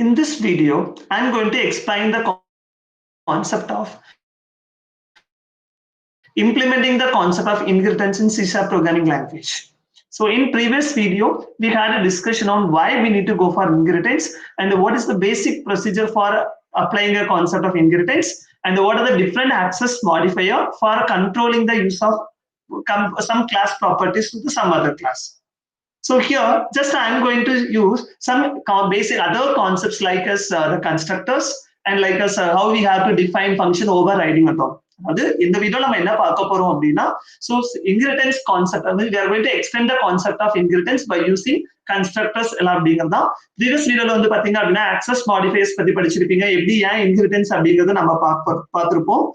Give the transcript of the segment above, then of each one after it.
In this video, I'm going to explain the concept of implementing the concept of inheritance in C# programming language. So in previous video, we had a discussion on why we need to go for inheritance and what is the basic procedure for applying a concept of inheritance and what are the different access modifier for controlling the use of some class properties to some other class. So here, just I'm going to use some basic other concepts like as the constructors and like as how we have to define function overriding at all. அது இந்த வீடியோல நம்ம என்ன பார்க்க போறோம் அப்படின்னா so inheritance concept we are going to extend the concept of inheritance by using constructors எல்லாம் அப்படிங்கிறது தான் previous வீடியோல வந்து பாத்தீங்க அப்படின்னா access modifiers பத்தி படிச்சிருப்பீங்க எப்படி ஏன் inheritance அப்படிங்கறத நம்ம பார்த்திருப்போம்.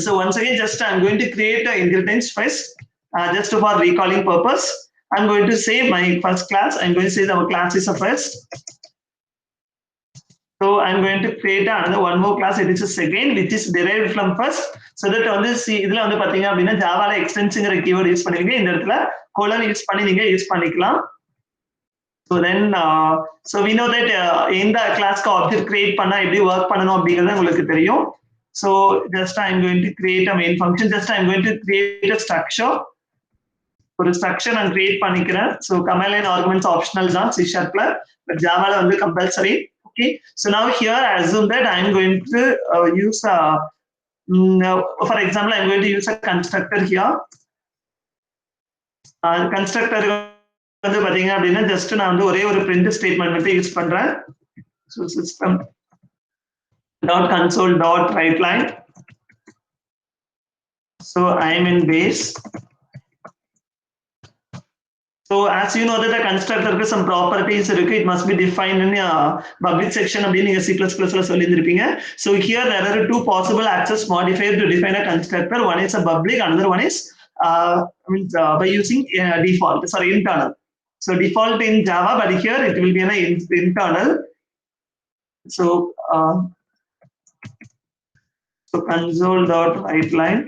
So once again just I'm going to create an inheritance first just for recalling purpose. I'm going to say my first class. I'm going to say our class is a first. So I'm going to create another one more class. It is a second, which is derived from first. So that on this, இதுல வந்து பாத்தீங்க அப்படின்னா ஜாவால எக்ஸ்டென்ஸ்ங்கிற keyword use பண்ணுவீங்க. இந்த இடத்துல colon use பண்ணி நீங்க use பண்ணிக்கலாம். So then, so we know that இந்த கிளாஸ்க்கு ஆப்ஜெக்ட் கிரியேட் பண்ணா எப்படி ஒர்க் பண்ணணும் அப்படிங்கிறது உங்களுக்கு தெரியும். So just I'm going to create a main function. Just I'm going to create a structure. ஒரு ஸ்ட்ரக்சர் நான் கிரியேட் பண்ணிக்கிறேன். So command line arguments optional தான் C# பட் ஜாவால வந்து compulsory. Okay, so now here assume that I am going to use for example I am going to use a constructor here. Constructor வந்து பாத்தீங்க அப்படின்னா just நான் வந்து ஒரே ஒரு பிரிண்ட் ஸ்டேட்மெண்ட் மட்டும் யூஸ் பண்றேன். So system dot console dot write line. So I am in base. So as you know that the constructor க்கு some properties இருக்கு, it must be defined in public section அப்படின்னு நீங்க C++ல சொல்லியிருப்பீங்க. So here there are two possible access modifier to define a constructor. One is a public, another one is by using default, sorry, internal. So default in Java, but here it will be an internal. So console.writeline.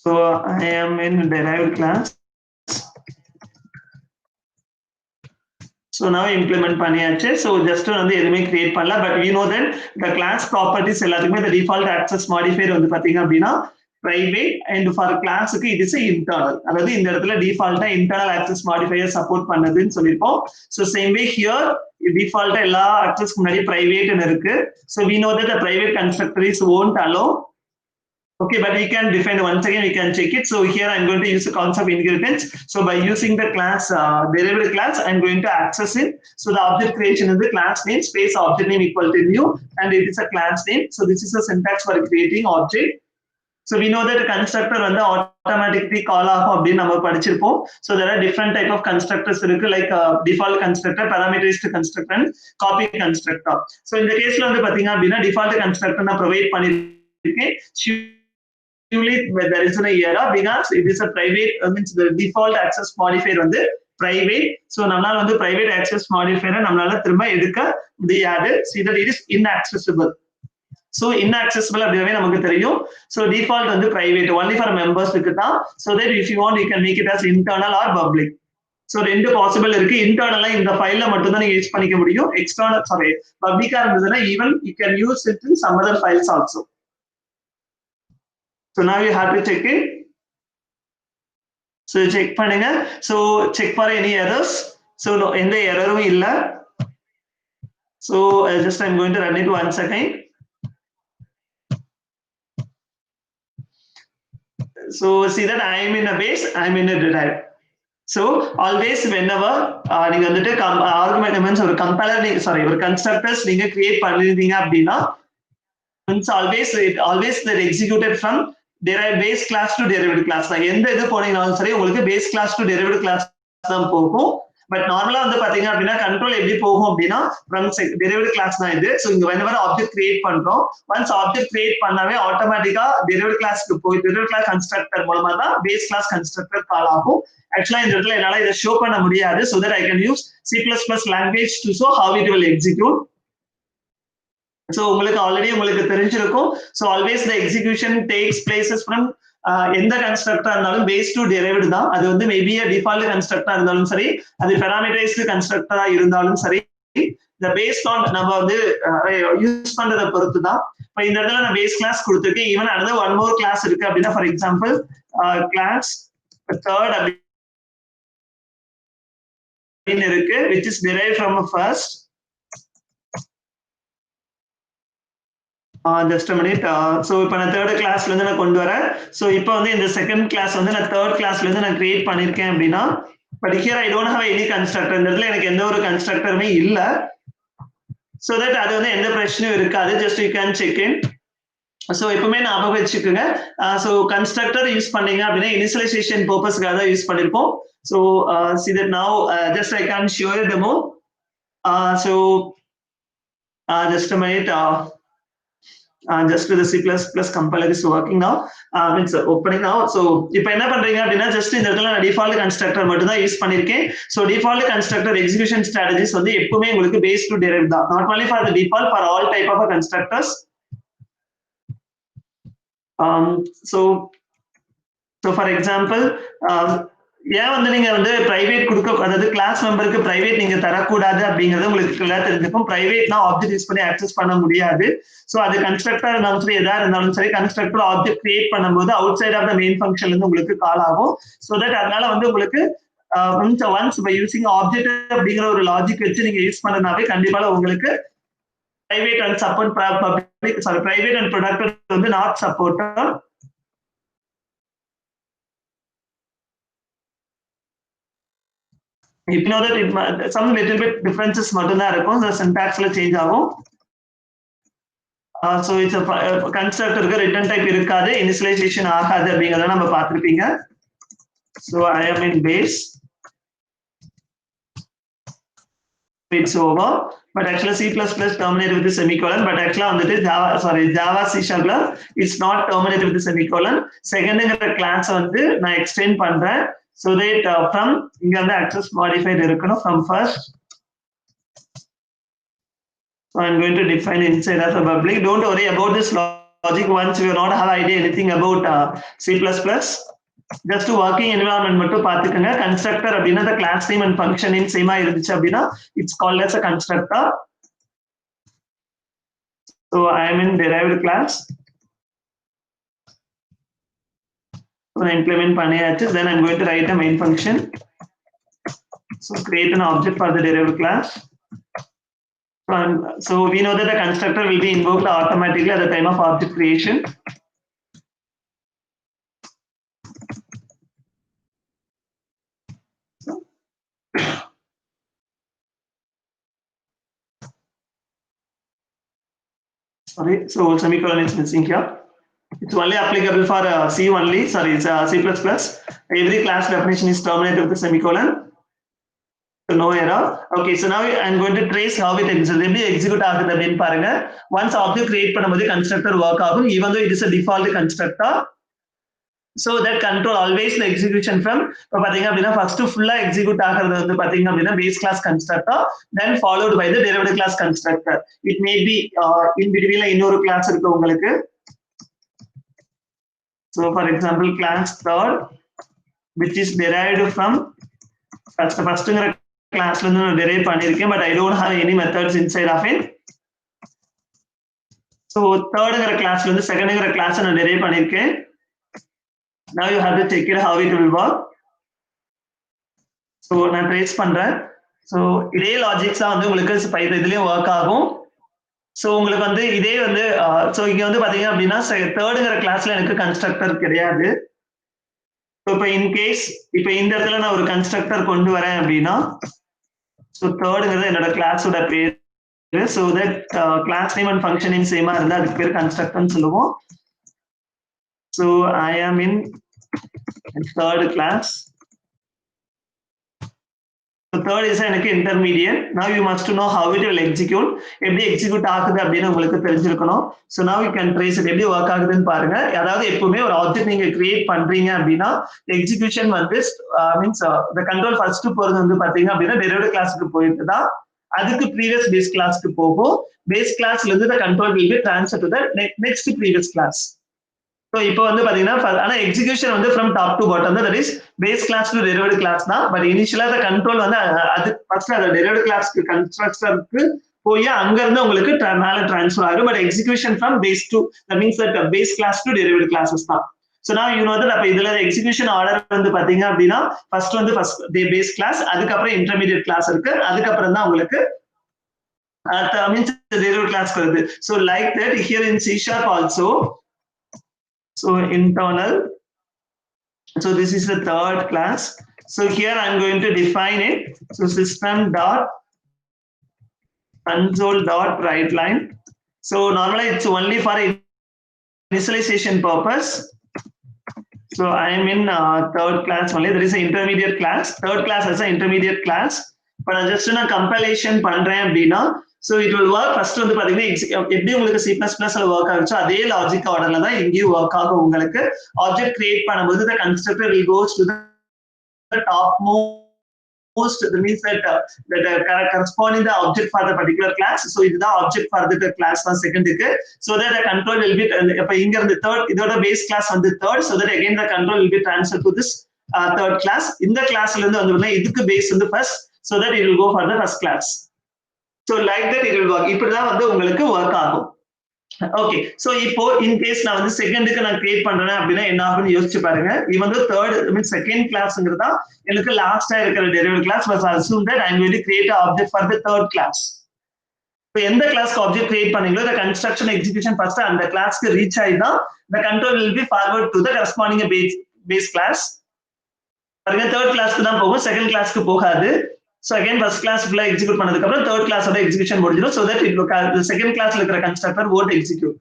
So I am in derived class. So now implement பண்ணியாச்சு. So just வந்து எதுவுமே create பண்ணல, but we know that the class properties எல்லாத்துக்குமே the default access modifier வந்து பாத்தீங்க அப்படின்னா private and for classக்கு it is a internal. அதாவது இந்த இடத்துல default internal access modifier support பண்ணுதுன்னு சொல்லிருப்போம். So same way here default எல்லா access முன்னாடி private ன்னு இருக்கு. So we know that the private constructor is won't allow. Okay, but we can define once again, we can check it. So here I'm going to use the concept inheritance. So by using the class derived class, I'm going to access it. So the object creation is the class name space object name equal to new, and it is a class name. So this is a syntax for creating object. So we know that the constructor வந்து automatically call off அப்படின்னு நம்ம படிச்சிருப்போம். So there are different type of constructors இருக்கு, like default constructor, parameterized constructor, and copy constructor. So இந்த கேஸ்ல வந்து பாத்தீங்க அப்படின்னா default constructor நான் ப்ரொவைட் பண்ணிருக்கேன். Where there is an error because it is a private, means the default access modifier வந்து private. So நம்மளால வந்து private access modifier நம்மளால திரும்ப எடுக்க முடியாது. See that it is inaccessible. So inaccessible அப்படியே நமக்கு தெரியும். So default வந்து private only for members க்கு தான். So that if you want you can make it as internal or public. So ரெண்டு பாசிபிள் இருக்கு. இன்டர்னலா இந்த ஃபைல்ல மட்டும் தான் நீங்க யூஸ் பண்ணிக்க முடியும். எக்ஸ்டர்னல் சாரி பப்ளிக்கா இருந்ததுன்னா even you can use it in some other files also. So now you have to check it. So check பண்ணுங்க. So check for any errors. So no, எந்த எரரும் இல்ல. So just I'm going to run it once again. So see that I am in a base, I am in a derived. So always whenever நீங்க வந்துட்டு arguments ஒரு compiler ஒரு constructors நீங்க create பண்ணிருந்தீங்க அப்படின்னா it's always they're executed from derived base class to derived class. எந்த இது போனீங்கனாலும் சரி உங்களுக்கு base class to derived class தான் போகும். பட் நார்மலா வந்து பாத்தீங்க அப்படின்னா கண்ட்ரோல் எப்படி போகும் அப்படின்னா from derived class தான் இது. ஸோ இங்க whenever ஆப்ஜெக்ட் கிரியேட் பண்றோம், ஒன்ஸ் ஆப்ஜெக்ட் கிரியேட் பண்ணாவே ஆட்டோமேட்டிக்கா derived classக்கு போய் derived class கன்ஸ்ட்ரக்டர் மூலமா தான் base class கன்ஸ்ட்ரக்டர் கால் ஆகும். ஆக்சுவலா இந்த இடத்துல என்னால இதை ஷோ பண்ண முடியாது. So that I can use C++ language to show how it will execute. So உங்களுக்கு already உங்களுக்கு தெரிஞ்சிருக்கும். So always the execution takes places from எந்த கன்ஸ்ட்ரக்டா இருந்தாலும் பேஸ் டு டெரைவ்டு தான். அது வந்து மேபி டிஃபால்ட் கன்ஸ்ட்ரக்டா இருந்தாலும் சரி, அது பெராமீட்டரைஸ்டு கன்ஸ்ட்ரக்டரா இருந்தாலும் சரி, இந்த பேஸ்ட் ஆன் நம்ம வந்து யூஸ் பண்றதை பொறுத்து தான். இப்போ இந்த இடத்துல நான் பேஸ் கிளாஸ் கொடுத்துருக்கேன். Even another one more class இருக்கு அப்படின்னா, ஃபார் எக்ஸாம்பிள் கிளாஸ் தேர்ட் அப்படின்னு இருக்கு, which is derived from a first. Just minute. So இப்போ நான் தேர்ட் கிளாஸ்ல இருந்து நான் கொண்டு வரேன். ஸோ இப்போ வந்து இந்த செகண்ட் கிளாஸ் வந்து நான் தேர்ட் கிளாஸ்ல இருந்து நான் கிரியேட் பண்ணிருக்கேன் அப்படின்னா, but here I don't have any constructor. இந்த இடத்துல எனக்கு எந்த ஒரு கன்ஸ்ட்ரக்டருமே இல்ல. ஸோ தட் அது வந்து எந்த பிரச்சனையும் இருக்காது. Just you can check in. So எப்பவுமே ஞாபகம் வச்சுக்கோங்க. ஸோ கன்ஸ்ட்ரக்டர் யூஸ் பண்ணீங்க அப்படின்னா இனிஷியலைசேஷன் பர்பஸ்க்காக தான் யூஸ் பண்ணிருப்போம். So see that now just I can show you demo. So just a minute. Just the C++ compiler is working now. It's opening now. So இப்போ என்ன பண்றீங்க அப்படின்னா, ஜஸ்ட் இந்த இடத்துல நான் டிஃபால்ட் கன்ஸ்ட்ரக்டர் மட்டும் தான் யூஸ் பண்ணிருக்கேன். So default constructor execution strategies வந்து எப்பவுமே உங்களுக்கு பேஸ் டு டெரைவ் தான். Not only for the default, for all type of constructors. So for example, ஏன் வந்து நீங்க வந்து பிரைவேட் கொடுக்க, அதாவது கிளாஸ் மெம்பருக்கு பிரைவேட் நீங்க தரக்கூடாது அப்படிங்கிறது உங்களுக்கு கிளியரா தெரிஞ்சிருக்கும். பிரைவேட்னா ஆப்ஜெக்ட் யூஸ் பண்ணி ஆக்சஸ் பண்ண முடியாது. ஸோ அது கன்ஸ்ட்ரக்டர் இருந்தாலும் சரி, எதா இருந்தாலும் சரி, கன்ஸ்ட்ரக்டர் ஆப்ஜெக்ட் கிரியேட் பண்ணும்போது outside of the main ஃபங்க்ஷன்ல இருந்து உங்களுக்கு கால் ஆகும். ஸோ தட் அதனால வந்து உங்களுக்கு ஒன்ஸ் பை யூசிங் ஆப்ஜெக்ட் அப்படிங்கிற ஒரு லாஜிக் வச்சு நீங்க யூஸ் பண்ணனாவே கண்டிப்பா உங்களுக்கு private and support public, sorry, private and productive வந்து not supported. You know that some little bit differences மட்டும் தான் இருக்கும். The syntaxல change ஆகும். So it's a constructor return type இருக்காது, initialization ஆகாது அப்படிங்கறத நம்ம பார்த்திருப்பீங்க. So I am in base. It's over. But actually C++ terminated with the semicolon, but actually on the Java C# it's not terminated with the semicolon. Second class வந்து நான் extend பண்றேன். So that from இங்க வந்து access modified இருக்கணும் from first. So I'm going to define inside as a public. Don't worry about this logic once you not have idea anything about C++. Just working environment மட்டும் பாத்துக்கங்க. constructor அப்படினா the class name and function name same ஆ இருந்துச்சு அப்படினா it's called as a constructor. So I am in derived class. So implement பண்ணியாச்சு. Then I'm going to write a main function. So create an object for the derived class. So we know that the constructor will be invoked automatically at the time of object creation. Sorry, so semicolon is missing here. It's only applicable for C only. Sorry, it's C++. Every class definition is terminated with a semicolon. So no error. Okay, so now I'm going to trace how it execute ஆகுது அப்படின்னு பாருங்க. Once object create பண்ணும்போது constructor work ஆகும், even though it is a default constructor. So that control always the execution from இப்போ பாத்தீங்க அப்படின்னா first full execute ஆகிறது வந்து பாத்தீங்க அப்படின்னா base class constructor, then followed by the derived class constructor. It may be in between இன்னொரு class இருக்கு உங்களுக்கு. So for example class third, which is derived from firstங்கிற classல இருந்து நான் derive பண்ணிருக்கேன், but I don't have any methods inside of it. So thirdங்கிற classல இருந்து secondங்கிற class நான் derive பண்ணிருக்கேன். Now you have to check it how it will work. So நான் trace பண்றேன். So இதே logics தான் வந்து உங்களுக்கு பைத்தன் இதுலயும் ஒர்க் ஆகும். So உங்களுக்கு வந்து இதே வந்து so இங்க வந்து பாத்தீங்க அப்படின்னா தேர்டுங்கிற கிளாஸ்ல எனக்கு கன்ஸ்ட்ரக்டர் கிடையாது. So இப்போ இன் கேஸ் இப்போ இந்த இடத்துல நான் ஒரு கன்ஸ்ட்ரக்டர் கொண்டு வரேன் அப்படின்னா so தேர்டுங்கிறது என்னோட கிளாஸோட பேர். So that class name and function name சேமா இருந்தா அதுக்கு பேர் கன்ஸ்ட்ரக்டர்னு சொல்லுவோம். So I am in third class. So third is எனக்கு intermediate. Now you must know how it will execute. எப்படி எக்ஸிக்யூட் ஆகுது அப்படின்னு உங்களுக்கு தெரிஞ்சிருக்கணும். So now you can trace it. எப்படி ஒர்க் ஆகுதுன்னு பாருங்க. அதாவது எப்பவுமே ஒரு ஆப்ஜெக்ட் நீங்க கிரியேட் பண்றீங்க அப்படின்னா எக்ஸிகியூஷன் வந்து மீன்ஸ் the control first போறது வந்து பாத்தீங்க அப்படின்னா derived classக்கு போயிட்டு தான் அதுக்கு previous base classக்கு போகும். Base classல இருந்து the control will be transferred to the next previous class. So இப்போ வந்து பாத்தீங்கன்னா ஆனா எக்ஸிகியூஷன் வந்து from top to bottom தான், that is base class to derived class தான். பட் இனிஷியலா the control வந்து அது ஃபர்ஸ்ட் அந்த derived classக்கு கன்ஸ்ட்ரக்டருக்கு போய் அங்க இருந்து உங்களுக்கு மேல ட்ரான்ஸ்ஃபர் ஆகும். But execution from base to, that means that base class to derived classes தான். So now you know that அப்ப இதுல எக்ஸிகியூஷன் ஆர்டர் வந்து பாத்தீங்க அப்படின்னா ஃபர்ஸ்ட் வந்து பேஸ் கிளாஸ், அதுக்கப்புறம் இன்டர்மீடியட் கிளாஸ் இருக்கு, அதுக்கப்புறம் தான் உங்களுக்கு means derived class வருது. So like that here in C# also. So internal, so this is the third class. So here I'm going to define it. So system dot console dot write line. So normally it's only for initialization purpose. So I am in third class only. There is an intermediate class. Third class as an intermediate class. But I just a compilation பண்றேன் அப்படின்னா, so it will work. First வந்து பாத்தீங்கன்னா எப்படி உங்களுக்கு C++ல work ஆகுச்சோ அதே logic ஆர்டர்ல தான் இங்கேயும் ஒர்க் ஆகும். உங்களுக்கு ஆப்ஜெக்ட் கிரியேட் பண்ணும்போது the constructor will goes to the top most, that means that corresponding the object for the particular class. So இதுதான் object for the class தான் செகண்டுக்கு. So that the control will be இப்ப இங்க இருந்து third, இதோட base class வந்து third, so that again the control will be transferred to this third class. இந்த கிளாஸ்ல இருந்து வந்து இதுக்கு base வந்து first, so that it will go for the first class. So like that it will work. இப்படிதான் வந்து உங்களுக்கு ஒர்க் ஆகும். ஓகே, சோ இப்போ இன் கேஸ் நான் வந்து செகண்டுக்கு நான் கிரியேட் பண்றேன் அப்படின்னா என்ன ஆகும்னு யோசிச்சு பாருங்க. இது வந்து தேர்ட் மீன்ஸ் செகண்ட் கிளாஸ்ங்கிறதா எனக்கு லாஸ்டா இருக்கிற derivative class, but assume that I am going to create a object for the third class. இப்போ எந்த கிளாஸ்க்கு ஆப்ஜெக்ட் கிரியேட் பண்ணீங்களோ the construction execution first அந்த கிளாஸ்க்கு ரீச் ஆயினா the control will be forward to the corresponding base class. பாருங்க third கிளாஸ்க்கு தான் போகும், செகண்ட் கிளாஸ்க்கு போகாது. So again first class full execute பண்ணதுக்கு அப்புறம் third class ஓட execution முடிஞ்சிடும், so that the second classல இருக்கிற constructor won't execute.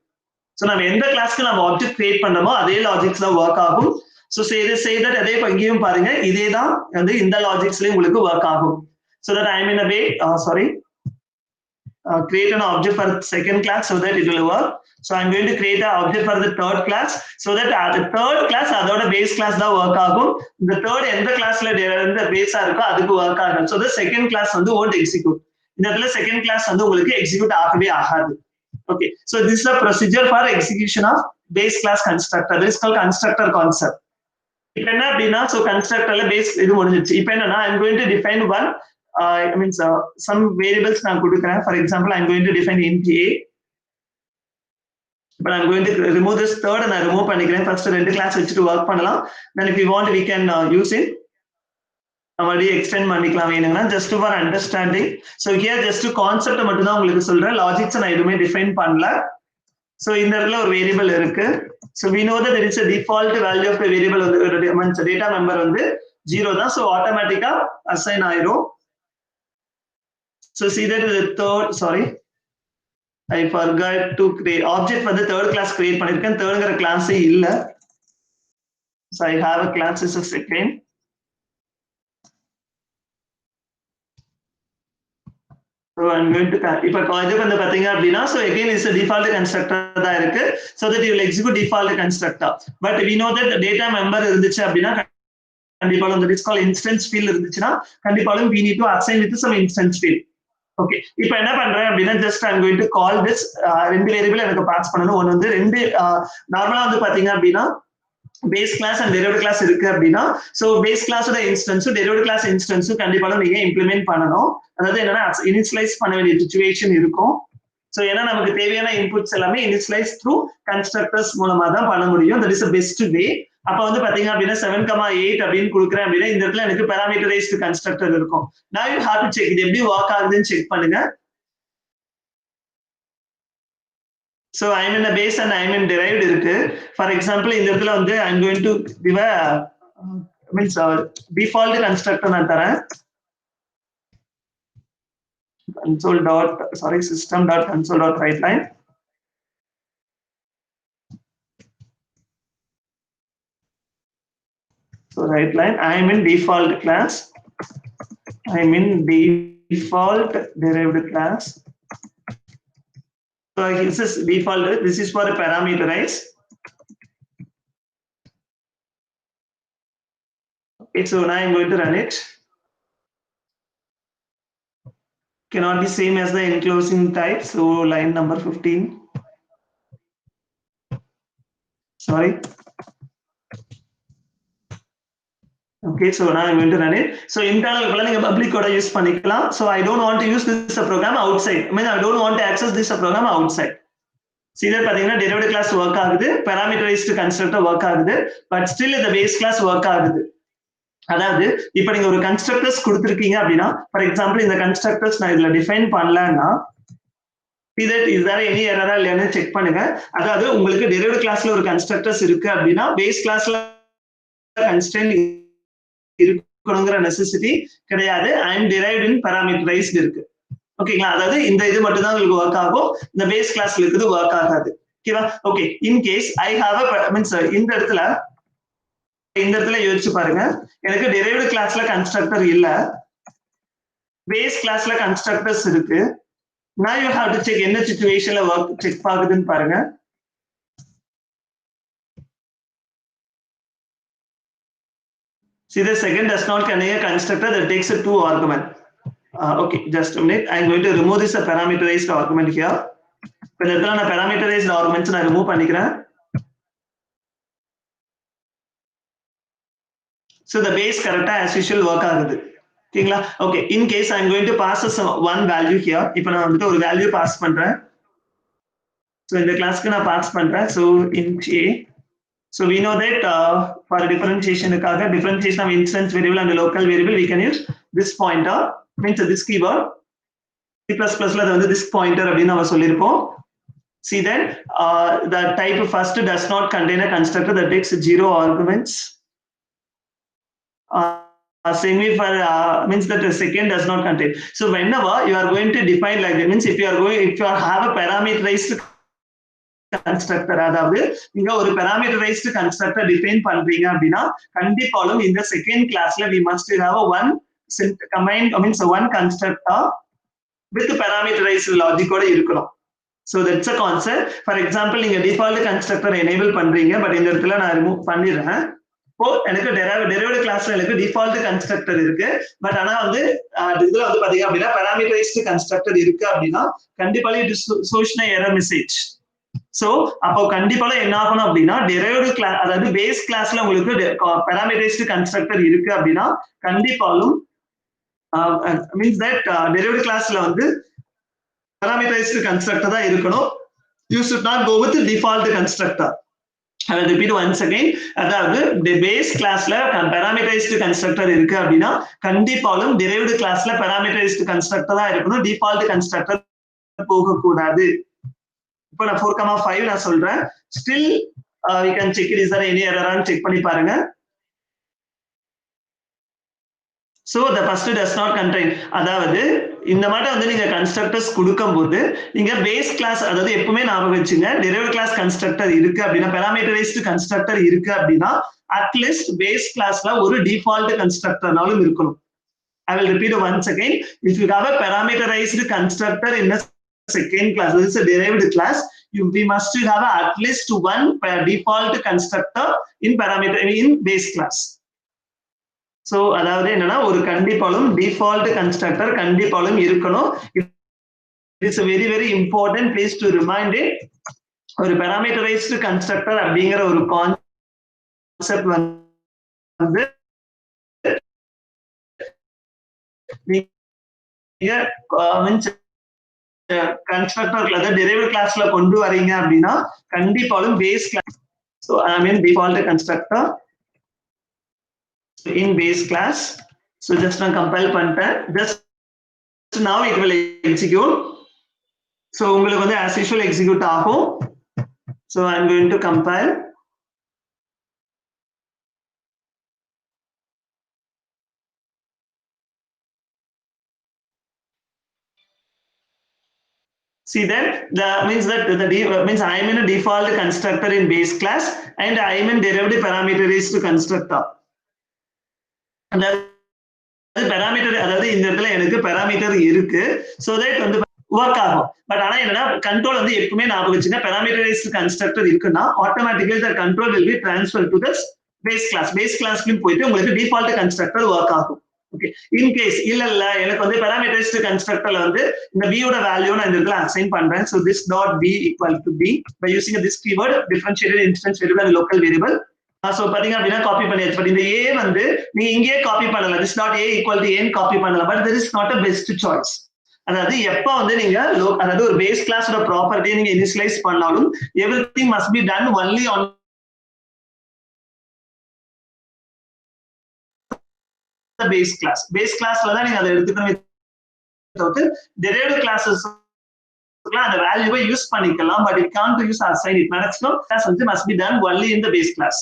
So நம்ம எந்த கிளாஸ்க்கு நம்ம ஆப்ஜெக்ட் கிரியேட் பண்றோமோ அதே லாஜிக்ஸ் தான் ஒர்க் ஆகும். So say that அதே இங்கேயும் பாருங்க இதே தான் வந்து இந்த லாஜிக்ஸ்லயும் உங்களுக்கு ஒர்க் ஆகும். So that I am in a way create an object for second class so that it will work. So I'm going to create an object for the third class so that the third class அதோட base class தான் work ஆகும். இந்த third எந்த கிளாஸ்ல எந்த பேஸா இருக்கோ அதுக்கு work ஆகும். So the second class வந்து won't execute. இந்த இடத்துல second class வந்து உங்களுக்கு execute ஆகவே ஆகாது. Okay, so this is a procedure for execution of base class constructor. This is called constructor concept. இப்போ என்ன அப்படின்னா so constructorல base இது முடிஞ்சிருச்சு. இப்போ என்னன்னா I'm going to define one some variables நான் கொடுக்கிறேன். For example, I'm going to define int a, but I'm going to remove this third and I remove பண்ணிக்கிறேன். First ரெண்டு கிளாஸ் வச்சுட்டு ஒர்க் பண்ணலாம். Then if you want we can use it. நம்மளே extend பண்ணிக்கலாம் வேணும்னா, just for understanding. So here just concept மட்டும் தான் உங்களுக்கு சொல்றேன், லாஜிக்ஸ் நான் எதுவுமே டிஃபைன் பண்ணல. So இந்த இடத்துல ஒரு வேரியபிள் இருக்கு. So we know that there is a default value of the variable வந்து data member வந்து 0 தான். So ஆட்டோமேட்டிக்கா assign ஆயிரும். So see that the third, sorry, I forgot to create object for the third class create பண்ணிருக்கேன். thirdங்கிற class இல்ல. So I have a class as a second. So I'm going to இப்ப இது வந்து பாத்தீங்க அப்படின்னா so again is a default constructor தான் இருக்கு, so that you will execute default constructor. But we know that the data member இருந்துச்சு அப்படின்னா கண்டிப்பாலும் the called instance field இருந்துச்சுன்னா கண்டிப்பாலும் we need to assign with some instance field. Okay, இப்போ என்ன பண்றேன் அப்படின்னா just I'm going to call this ரெண்டு variable எனக்கு pass பண்ணணும். ஒன்னு வந்து ரெண்டு நார்மலா வந்து பாத்தீங்க அப்படின்னா base class and derivative class இருக்கு அப்படின்னா so பேஸ் கிளாஸோட இன்ஸ்டன்ஸும் டெரிவேட்டிவ் கிளாஸ் இன்ஸ்டன்ஸும் கண்டிப்பாலும் நீங்க இம்ப்ளிமெண்ட் பண்ணணும். அதாவது என்னன்னா இனிஷியலைஸ் பண்ண வேண்டிய சிச்சுவேஷன் இருக்கும். ஸோ ஏன்னா நமக்கு தேவையான இன்புட்ஸ் எல்லாமே இனிஷியலைஸ் த்ரூ கன்ஸ்ட்ரக்டர்ஸ் மூலமா தான் பண்ண முடியும். That is best way. அப்ப வந்து பாத்தீங்க அப்படின்னா 7,8 அப்படின்னு கொடுக்குறேன் அப்படின்னா இந்த இடத்துல எனக்கு பேராமீட்டரைஸ்டு கன்ஸ்ட்ரக்டர் இருக்கும். நான் யூ ஹேவ் டு செக் இது எப்படி ஒர்க் ஆகுதுன்னு செக் பண்ணுங்க. So I am in a base and I am in derived இருக்கு. For example இந்த இடத்துல வந்து I am going to give a default constructor நான் தரேன். system.console.writeline. So writeline, I am in default class. I am in default derived class. So this is default. This is for a parameterize. Okay, so now I'm going to run it. Cannot be same as the enclosing type. So line number 15. sorry. Okay, so now I'm going to run it. So internal public code use பண்ணிக்கலாம். So I don't want to use this program outside. I mean, I don't want to access this program outside. See that பாத்தீங்கன்னா derived class work ஆகுது, parameterized constructor work ஆகுது, but still the base class work ஆகுது. அதாவது இப்ப நீங்க ஒரு constructors கொடுத்திருக்கீங்க அப்படின்னா, for example இந்த கன்ஸ்ட்ரக்டர்ஸ் நான் இதுல டிஃபைன் பண்ணலன்னா, see that is there any error இல்லையான்னு செக் பண்ணுங்க. அதாவது உங்களுக்கு derived classல ஒரு கன்ஸ்ட்ரக்டர்ஸ் இருக்கு அப்படின்னா பேஸ் கிளாஸ்ல கன்ஸ்ட்ரெயின்ட் இருக்கணுங்கிற நெசசிட்டி கிடையாது. அண்ட் derived in parameterized இருக்கு. ஓகேங்களா? அதாவது இந்த இது மட்டும் தான் உங்களுக்கு ஒர்க் ஆகும், இந்த பேஸ் கிளாஸ்ல இருக்குது ஒர்க் ஆகாது. ஓகேவா? Okay, in case I have means இந்த இடத்துல யோசிச்சு பாருங்க, எனக்கு derived கிளாஸ்ல கன்ஸ்ட்ரக்டர் இல்ல, பேஸ் கிளாஸ்ல கன்ஸ்ட்ரக்டர்ஸ் இருக்கு. Now you have to check என்ன சிச்சுவேஷன்ல ஒர்க் செக் ஆகுதுன்னு பாருங்க. See the second does not contain a constructor that takes a 2 argument. Okay, just a minute. I'm going to remove this parameterized argument here. இப்ப இந்த இடத்துல நான் parameterized arguments நான் remove பண்ணிக்கிறேன். So the base correctா as usual work ஆகுது. ஓகேங்களா? Okay, in case I'm going to pass one value here. இப்போ நான் வந்துட்டு ஒரு வேல்யூ பாஸ் பண்றேன். So இந்த கிளாஸ்க்கு நான் பாஸ் பண்றேன். So int a. So we know that for differentiation of instance variable and local variable, we can use this pointer, means this keyword. C++ ல வந்து this pointer அப்படின்னு நம்ம சொல்லிருப்போம். See then the type first does not contain a constructor that takes 0 arguments. Same for means that the second does not contain. So whenever you are going to define like that, means if you have a parameterized constructor, அதாவது நீங்க ஒரு parameterized constructor define பண்றீங்க அப்படின்னா கண்டிப்பாலும் இந்த second கிளாஸ்ல we must have one command, means one constructor with parameterized logic ஓட இருக்கணும். So that's a concept. For example, நீங்க default constructor enable பண்றீங்க, பட் இந்த இடத்துல நான் remove பண்ணிடுறேன். இப்போ எனக்கு derived கிளாஸ்ல எனக்கு டிஃபால்ட் கன்ஸ்ட்ரக்டர் இருக்கு, பட் ஆனா வந்து இதுல வந்து பாத்தீங்க அப்படின்னா parameterized கன்ஸ்ட்ரக்டர் இருக்கு அப்படின்னா கண்டிப்பாக இது சோஷன எரர் மெசேஜ். சோ அப்போ கண்டிப்பாக என்ன ஆகணும் அப்படின்னா derived கிளாஸ், அதாவது பேஸ் கிளாஸ்ல உங்களுக்கு parameterized கன்ஸ்ட்ரக்டர் இருக்கு அப்படின்னா கண்டிப்பாலும் மீன்ஸ் தட் derived கிளாஸ்ல வந்து parameterized கன்ஸ்ட்ரக்டர் தான் இருக்கணும். You should not go with default constructor. I will repeat once again. அதாவது base classல parameterized constructor இருக்கு அப்படின்னா கண்டிப்பாலும் derived classல parameterized constructor தான் இருக்கணும், default constructor போக கூடாது. இப்போ நான் 4,5 நான் சொல்றேன். Still we can check it, is there any error ன்னு செக் பண்ணி பாருங்க. So the first does not contain, அதாவது இந்த மாதிரி வந்து நீங்க கன்ஸ்ட்ரக்டர்ஸ் கொடுக்கும்போது நீங்க பேஸ் கிளாஸ், அதாவது எப்பவுமே ஞாபகம் வச்சுங்க, derived கிளாஸ் கன்ஸ்ட்ரக்டர் இருக்கு அப்படின்னா parameterized கன்ஸ்ட்ரக்டர் இருக்கு அப்படின்னா அட்லீஸ்ட் பேஸ் கிளாஸ்ல ஒரு டிஃபால்ட் கன்ஸ்ட்ரக்டர்னாலும் இருக்கணும். I will repeat once again. If you have a parameterized constructor in a second class, this is a derived class, we must have at least one default constructor in base class. So அதாவது என்னன்னா ஒரு கண்டிப்பாலும் default constructor கண்டிப்பாலும் இருக்கணும். It's a very very important place to remind it. ஒரு parameterized constructor அப்படிங்கிற ஒரு concept வந்து நீங்க கன்ஸ்ட்ரக்டர்ல அதாவது derived கிளாஸ்ல கொண்டு வரீங்க அப்படின்னா கண்டிப்பாலும் base class, so I mean default constructor in base class. So just நான் compile பண்ணிட்டேன். Just now it will execute. So உங்களுக்கு வந்து as usual execute ஆகும். So I'm going to compile. See that means I am in a default constructor in base class and I am in derived parameterized constructor. parameter, அதாவது இந்த இடத்துல எனக்கு parameter இருக்கு, so that வந்து work ஆகும். But ஆனா என்னன்னா கண்ட்ரோல் வந்து எப்பவுமே ஞாபகம் வச்சுங்க, parameterized constructor இருக்குன்னா automatically the control will be transferred to the base class. base classலயும் போயிட்டு உங்களுக்கு default constructor work ஆகும். ஓகே. இன் கேஸ் இல்ல எனக்கு வந்து parameterized constructorல வந்து இந்த b ஓட வேல்யூ நான் இந்த இடத்துல அசைன் பண்றேன். So this dot b equal to b by using this keyword differentiated instance variable and local variable. So பாத்தீங்க அப்படின்னா காப்பி பண்ணியாச்சு. பட் இந்த a வந்து நீங்க இங்கேயே காப்பி பண்ணலாம். this dot a equal to a copy பண்ணலாம். But there is not a best choice. அதாவது எப்ப வந்து நீங்க அதாவது ஒரு பேஸ் கிளாஸோட ப்ராப்பர்ட்டியை நீங்க இனிஷியலைஸ் பண்ணாலும் everything must be done only on the base class. Base classல தான் நீங்க அதை எடுத்துக்கணும். தவிர்த்து derived classes அந்த வேல்யூவை யூஸ் பண்ணிக்கலாம். But it can't use assign it. Maximum class வந்து must be done only in the base class.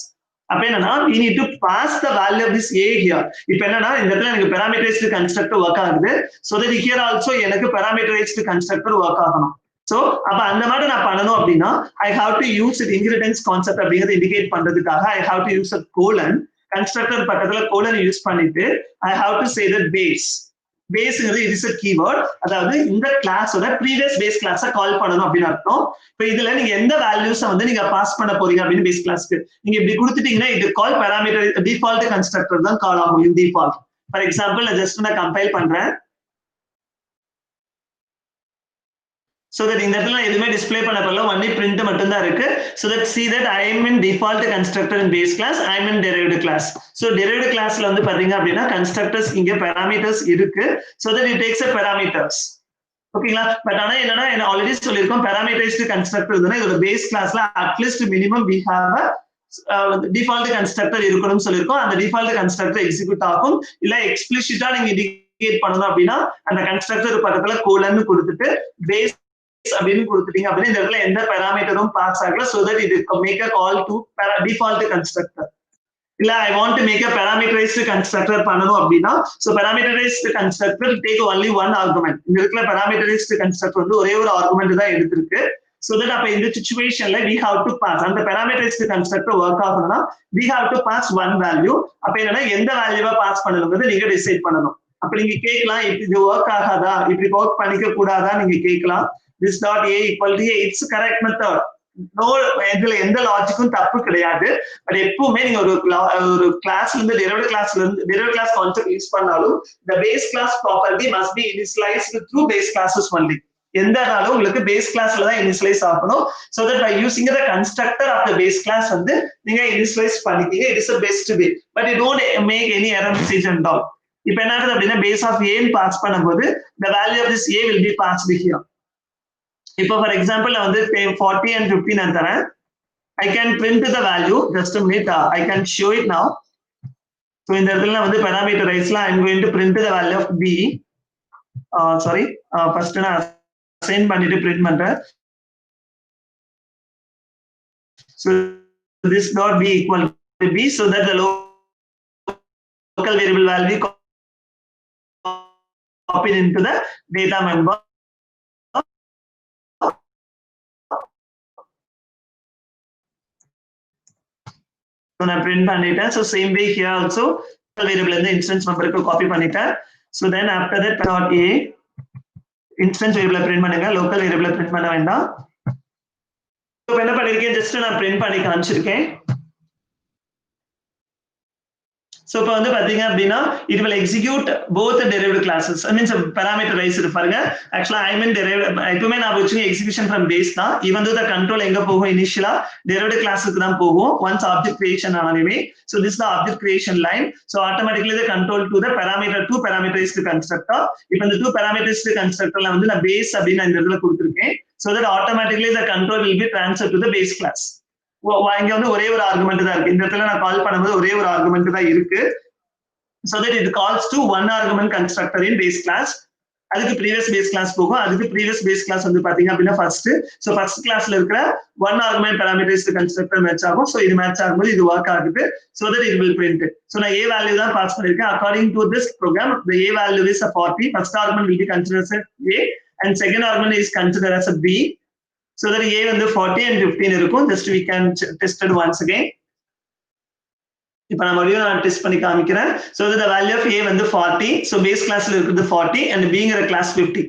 அப்ப என்னன்னா we need to pass the value of this a here. இப்ப என்னன்னா இந்த இடத்துல எனக்கு parameterized constructor work ஆகுது. So that here also எனக்கு parameterized constructor work ஆகணும். So அப்ப அந்த மாதிரி நான் பண்ணணும் அப்படின்னா I have to use the inheritance concept அப்படிங்கறத indicate பண்றதுக்காக I have to use a colon. Constructor பக்கத்துல colon யூஸ் பண்ணிட்டு I have to say that base. பேஸ்ங்கிறது it is a keyword. அதாவது இந்த கிளாஸோட previous base class கால் பண்ணணும் அப்படின்னு அர்த்தம். இப்போ இதுல நீங்க எந்த வேல்யூஸ் வந்து நீங்க பாஸ் பண்ண போறீங்க அப்படின்னு பேஸ் கிளாஸ்க்கு நீங்க இப்படி கொடுத்துட்டீங்கன்னா இது கால் பாராமீட்டர் டிஃபால்ட் கன்ஸ்ட்ரக்டர் தான் கால் ஆகும். டிஃபால்ட் ஃபார் எக்ஸாம்பிள் நான் ஜஸ்ட் நான் கம்பைல் பண்றேன். So that இந்த இடத்துல எதுவுமே டிஸ்ப்ளே பண்ண போறல only print மட்டும் தான் இருக்கு. So that see that I am in default constructor in base class, I am in derived class. So derived classல வந்து பாத்தீங்க அப்படின்னா constructors இங்க parameters இருக்கு. So that it takes a parameters. ஓகேங்களா? பட் ஆனா என்னன்னா என்ன ஆல்ரெடி சொல்லிருக்கோம் parameterized constructor இதுனா இதோட base classல at least minimum we have a default constructor இருக்கணும்னு சொல்லிருக்கோம். அந்த default constructor எக்ஸிக்யூட் ஆகும். இல்ல எக்ஸ்பிளிசிட்டா நீங்க இண்டிகேட் பண்ணனும் அப்படின்னா அந்த constructor பக்கத்துல கோலன் கொடுத்துட்டு base அப்படின்னு கொடுத்துட்டீங்க அப்படின்னா இந்த இடத்துல எந்த பாராமீட்டரும் பாஸ் ஆகல. so that it make a call to default constructor. இல்ல I want to make a parameterized constructor பண்ணனும் அப்படின்னா so parameterized constructor take only one argument. இந்த இடத்துல parameterized constructor வந்து ஒரே ஒரு ஆர்குமெண்ட் தான் எடுத்திருக்கு. so that அப்ப இந்த சிச்சுவேஷன்ல we have to pass அந்த parameterized constructor ஒர்க் ஆகணும்னா we have to pass one value. அப்ப என்னன்னா எந்த வேல்யூவை பாஸ் பண்ணணும்ங்கறத நீங்க டிசைட் பண்ணணும். அப்ப நீங்க கேட்கலாம் இது ஒர்க் ஆகாதா இப்படி ஒர்க் பண்ணிக்க கூடாதா நீங்க கேட்கலாம். this dot a equal to a it's correct method. no இதுல எந்த லாஜிக்கும் தப்பு கிடையாது. பட் எப்பவுமே நீங்க ஒரு கிளாஸ்ல இருந்து derived class கான்செப்ட் யூஸ் பண்ணாலும் the base class property must be initialized through base classes only. எந்த நாளும் உங்களுக்கு base classல தான் initialize ஆகணும். so that by using the constructor of the base class வந்து நீங்க initialize பண்ணிக்கீங்க. it is the best way but you don't make any error message and all. இப்போ என்ன ஆகுது அப்படின்னா base of a பாஸ் பண்ணும்போது the value of this a will be passed here. இப்போ for example நான் வந்து 40 and 50 நான் தரேன். I can print the value just a minute. I can show it now. So இந்த இடத்துல நான் வந்து parameterizedல I'm going to print the value of b. Sorry, first நான் assign பண்ணிட்டு print பண்றேன். So this dot b equal to b so that the local variable value copied into the data member. So நான் print பண்ணிட்டேன். So same way here also variable இந்த instance memberக்கு copy பண்ணிட்டேன். So then after that dot a instance variable print பண்ணுங்க, local variable print பண்ண வேண்டாம். So என்ன பண்ணிருக்கேன் just நான் print பண்ணி காமிச்சிருக்கேன். So இப்போ வந்து பாத்தீங்க அப்படின்னா it will execute both the derived classes. I mean parameterized பாருங்க. Actually I mean derived எப்பவுமே நான் வச்சுங்க execution from base தான். even though the control எங்க போகும் initially derived classக்கு தான் போகும் once object creation ஆனவே. So this is the object creation line. So automatically the control to the two parameterized constructor. இப்போ இந்த two parameterized constructorல வந்து நான் base அப்படின்னு இந்த இடத்துல கொடுத்திருக்கேன். So that automatically the control will be transferred to the base class. இங்க வந்து ஒரே ஒரு ஆர்குமெண்ட் தான் இருக்கு. இந்த இடத்துல நான் கால் பண்ணும்போது ஒரே ஒரு ஆர்குமெண்ட் தான் இருக்கு. so that it calls to one argument constructor in base class. அதுக்கு previous base class போகும். அதுக்கு previous base class வந்து பாத்தீங்க அப்படின்னா first classல இருக்கிற one argument parameterized constructor match ஆகும். so இது match ஆகும்போது இது work ஆகுது. so that it will print it. so நான் a value தான் பாஸ் பண்ணிருக்கேன். according to this program the a value is a 40. first argument will be considered as a and second argument is considered as a b. so that a வந்து 40 and 15 இருக்கும். just we can test it once again. இப்போ நான் மறுபடியும் test பண்ணி காமிக்கிறேன். so the value of a வந்து 40. so base classல இருக்குது 40 and bங்கிற class 50.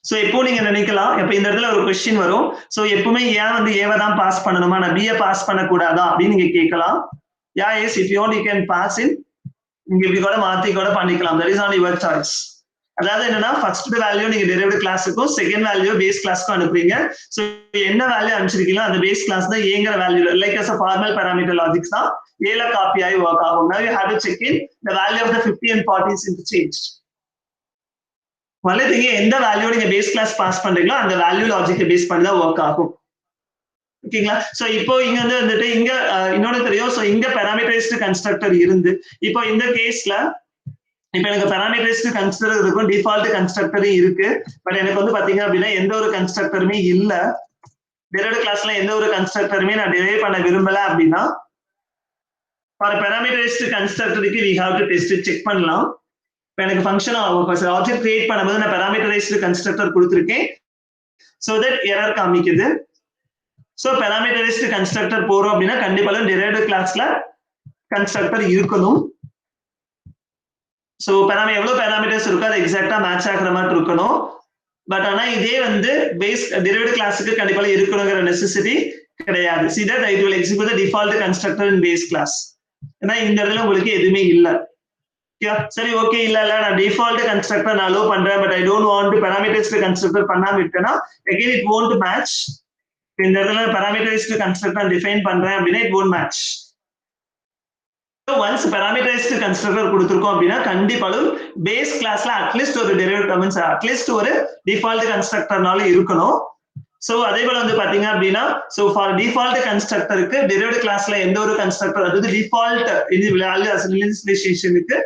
so இப்போ நீங்க நினைக்கலாம் இப்போ இந்த இடத்துல ஒரு क्वेश्चन வரும். so எப்பவுமே ஏன் வந்து a தான் பாஸ் பண்ணணுமா நான் b பாஸ் பண்ண கூடாதா அப்படி நீங்க கேட்கலாம். yeah yes if you want you can pass in நீங்க இப்படி கூட மாத்தி கூட பண்ணிக்கலாம். That is on your choice. அதாவது என்னன்னா ஃபர்ஸ்ட் வேல்யூ நீங்க டெரிவேட்டிவ் கிளாஸுக்கும் செகண்ட் வேல்யூ பேஸ் கிளாஸ்க்கும் அனுப்புறீங்க. சோ என்ன வேல்யூ அனுப்பிச்சிருக்கீங்களோ அந்த பேஸ் கிளாஸ் தான் ஏங்கிற value like as a formal parameter logics தான் ஏல காப்பி ஆகி ஒர்க் ஆகும். Now you have to check in the value of the 50 and 40 is interchanged. வலதுங்க எந்த வேல்யூ நீங்க பேஸ் கிளாஸ் பாஸ் பண்றீங்களோ அந்த வேல்யூ லாஜிக்கை பேஸ் பண்ணி தான் ஒர்க் ஆகும். ஓகேங்களா? சோ இப்போ இங்க வந்துட்டு இங்க இன்னொன்னு தெரியும். சோ இங்க parameterized constructor இருந்து இப்போ இந்த கேஸ்ல இப்ப எனக்கு parameterized constructor இருக்கும், default constructor இருக்கு. பட் எனக்கு வந்து பாத்தீங்க அப்படின்னா எந்த ஒரு கன்ஸ்ட்ரக்டருமே இல்ல. டெரிவேட்டிவ் கிளாஸ்ல எந்த ஒரு கன்ஸ்ட்ரக்டருமே நான் டெரைவ் பண்ண விரும்பல அப்படின்னா for parameterized constructor we have to test it, check பண்ணலாம். இப்போ எனக்கு ஃபங்க்ஷன் ஆப்ஜெக்ட் கிரியேட் பண்ணும்போது நான் parameterized constructor கொடுத்திருக்கேன். so that error காமிக்குது. so parameterized constructor போறோம் அப்படின்னா கண்டிப்பா டெரிவேட்டிவ் கிளாஸ்ல கன்ஸ்ட்ரக்டர் இருக்கணும். சோ எவ்வளவு parameters இருக்கோ அது எக்ஸாக்ட்டா மேட்ச் ஆகுற மாதிரி இருக்கணும். பட் ஆனா இதே வந்து பேஸ் டெரிவேட்டிவ் கிளாஸ்க்கு கண்டிப்பா இருக்கணும்ங்கற நெசசிட்டி கிடையாது. see that it will execute the default constructor in base class. ஏன்னா இந்த இடத்துல உங்களுக்கு எதுவுமே இல்ல. சரி ஓகே இல்ல நான் டிஃபால்ட் கன்ஸ்ட்ரக்டர் நான் அலோ பண்றேன் but I don't want to parameterized constructor பண்ணாம விட்டேனா again it won't match. இந்த இடத்துல parameterized constructor டிஃபைன் பண்றேன் அப்படினா it won't match. once parameterized constructor கொடுத்திருக்கோம் அப்படினா கண்டிப்பாலும் பேஸ் கிளாஸ்ல அட்லீஸ்ட் ஒரு டெரிவேட்டிவ் மீன்ஸ் அட்லீஸ்ட் ஒரு டிஃபால்ட் கன்ஸ்ட்ரக்டர்னால இருக்கணும். சோ அதே போல வந்து பாத்தீங்க அப்படினா சோ ஃபார் டிஃபால்ட் கன்ஸ்ட்ரக்டருக்கு டெரிவேட்டிவ் கிளாஸ்ல எந்த ஒரு கன்ஸ்ட்ரக்டர் அதாவது டிஃபால்ட் இனிஷியலைசேஷனுக்கு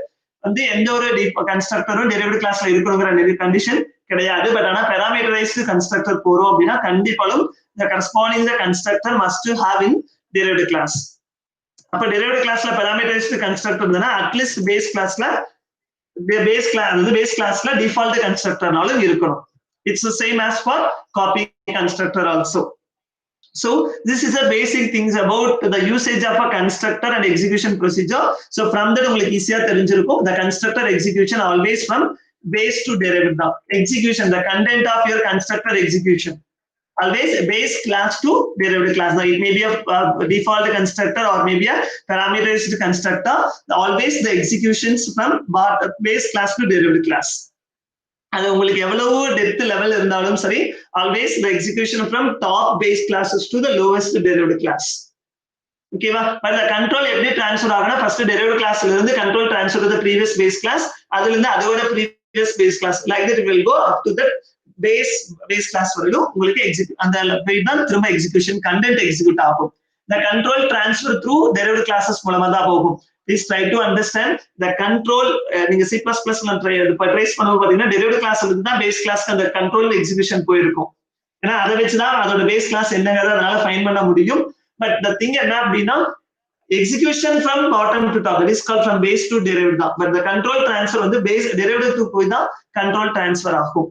வந்து எந்த ஒரு கன்ஸ்ட்ரக்டரும் டெரிவேட்டிவ் கிளாஸ்ல இருக்கணும்ங்கற கண்டிஷன் கிடையாது. பட் ஆனா parameterized constructor போறோம் அப்படினா கண்டிப்பாலும் the corresponding the constructor must have in derivative class. அப்ப டெரிவேட்டிவ் கிளாஸ்ல parameterized constructor இருந்தா அட்லீஸ்ட் பேஸ் கிளாஸ்ல டிஃபால்ட் கன்ஸ்ட்ரக்டர்னாலும் இருக்கணும். It's the same as for copy constructor also. So this is the basic things about the usage of a constructor and execution procedure. So from that உங்களுக்கு ஈஸியா தெரிஞ்சிருக்கும் the constructor execution always from base to derivative. Execution, the content of your constructor execution always base class to derivative class. Now it may be a default constructor or maybe a parameterized constructor. Always the executions from base class to derivative class. அது உங்களுக்கு எவ்வளவு depth level இருந்தாலும் சரி always the execution from top base classes to the lowest derivative class. ஓகேவா? But the control எப்படி transfer ஆகும்னா first derivative classல இருந்து control transfer to the previous base class, அதுல இருந்து அதோட previous base class, like that it will go up to the base class வரைக்கும் உங்களுக்கு அந்த தான் திரும்ப எக்ஸிகியூஷன் கண்டென்ட் எக்ஸிக்யூட் ஆகும். the control transfer through derivative classes மூலமா தான் போகும். Please try to understand the control. நீங்க C++ ட்ரேஸ் பண்ணும்போது பாத்தீங்கன்னா டெரிவேட்டிவ் கிளாஸ்ல இருந்து தான் பேஸ் கிளாஸ்க்கு அந்த கண்ட்ரோல் எக்ஸிகியூஷன் போயிருக்கும். ஏன்னா அதை வச்சுதான் அதோட பேஸ் கிளாஸ் என்னங்கிறத அதனால ஃபைண்ட் பண்ண முடியும். பட் the thing என்ன அப்படின்னா execution from bottom to top, it is called from base to derivative தான். But the control transfer வந்து base derivative to போய் தான் control transfer ஆகும்.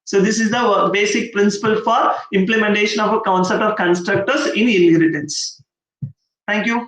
So this is the basic principle for implementation of a concept of constructors in inheritance. Thank you.